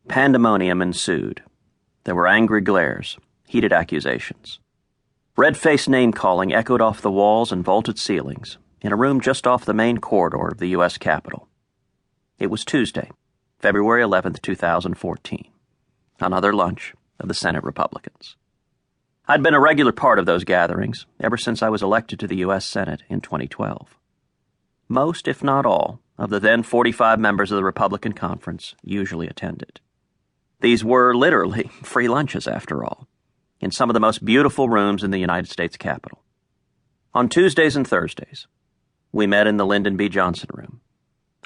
Pandemonium ensued. There were angry glares, heated accusations. Red-faced name-calling echoed off the walls and vaulted ceilings in a room just off the main corridor of the U.S. Capitol. It was Tuesday, February 11th, 2014. Another lunch of the Senate Republicans. I'd been a regular part of those gatherings ever since I was elected to the U.S. Senate in 2012. Most, if not all, of the then 45 members of the Republican Conference usually attended. These were literally free lunches, after all, in some of the most beautiful rooms in the United States Capitol. On Tuesdays and Thursdays, we met in the Lyndon B. Johnson Room,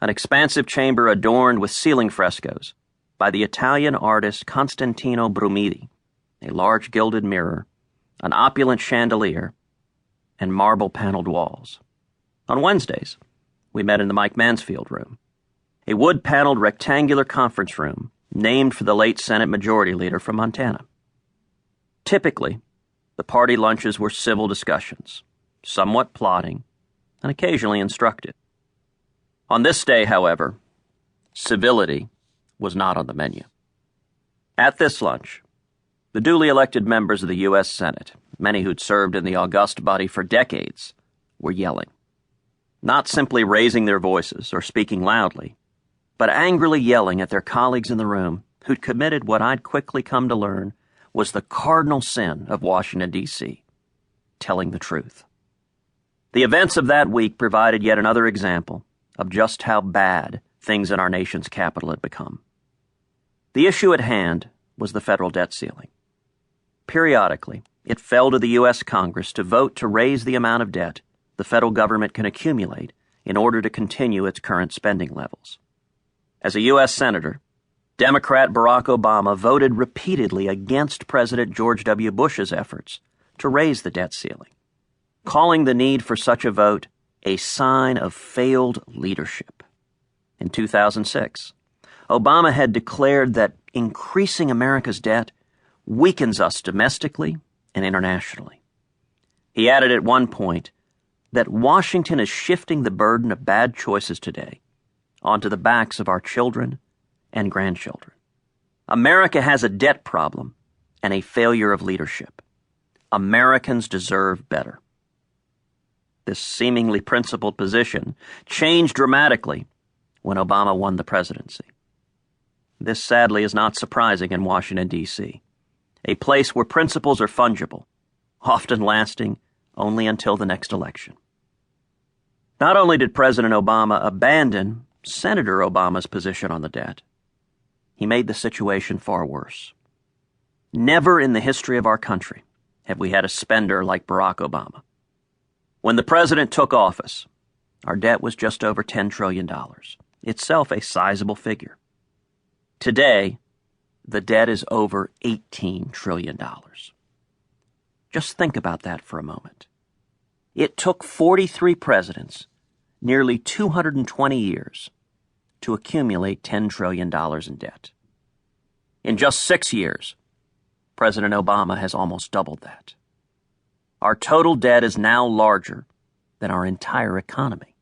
an expansive chamber adorned with ceiling frescoes by the Italian artist Costantino Brumidi, a large gilded mirror, an opulent chandelier, and marble-paneled walls. On Wednesdays, we met in the Mike Mansfield Room, a wood-paneled rectangular conference room named for the late Senate Majority Leader from Montana. Typically, the party lunches were civil discussions, somewhat plodding, and occasionally instructive. On this day, however, civility was not on the menu. At this lunch, the duly elected members of the U.S. Senate, many who'd served in the august body for decades, were yelling. Not simply raising their voices or speaking loudly, but angrily yelling at their colleagues in the room who'd committed what I'd quickly come to learn was the cardinal sin of Washington, D.C., telling the truth. The events of that week provided yet another example of just how bad things in our nation's capital had become. The issue at hand was the federal debt ceiling. Periodically, it fell to the U.S. Congress to vote to raise the amount of debt the federal government can accumulate in order to continue its current spending levels. As a U.S. Senator, Democrat Barack Obama voted repeatedly against President George W. Bush's efforts to raise the debt ceiling, calling the need for such a vote a sign of failed leadership. In 2006, Obama had declared that increasing America's debt weakens us domestically and internationally. He added at one point that Washington is shifting the burden of bad choices today onto the backs of our children and grandchildren. America has a debt problem and a failure of leadership. Americans deserve better. This seemingly principled position changed dramatically when Obama won the presidency. This sadly is not surprising in Washington, D.C., a place where principles are fungible, often lasting only until the next election. Not only did President Obama abandon Senator Obama's position on the debt, he made the situation far worse. Never in the history of our country have we had a spender like Barack Obama. When the president took office, our debt was just over $10 trillion, itself a sizable figure. Today, the debt is over $18 trillion. Just think about that for a moment. It took 43 presidents nearly 220 years to accumulate $10 trillion in debt. In just 6 years, President Obama has almost doubled that. Our total debt is now larger than our entire economy.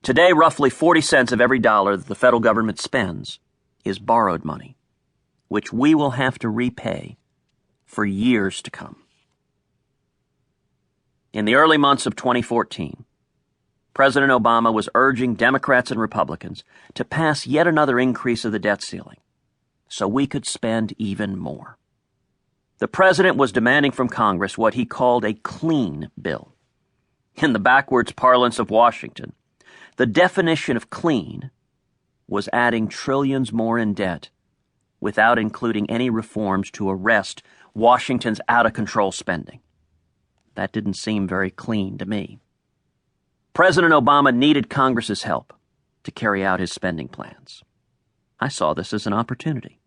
Today, roughly 40 cents of every dollar that the federal government spends is borrowed money, which we will have to repay for years to come. In the early months of 2014, President Obama was urging Democrats and Republicans to pass yet another increase of the debt ceiling so we could spend even more. The president was demanding from Congress what he called a clean bill. In the backwards parlance of Washington, the definition of clean was adding trillions more in debt without including any reforms to arrest Washington's out-of-control spending. That didn't seem very clean to me. President Obama needed Congress's help to carry out his spending plans. I saw this as an opportunity.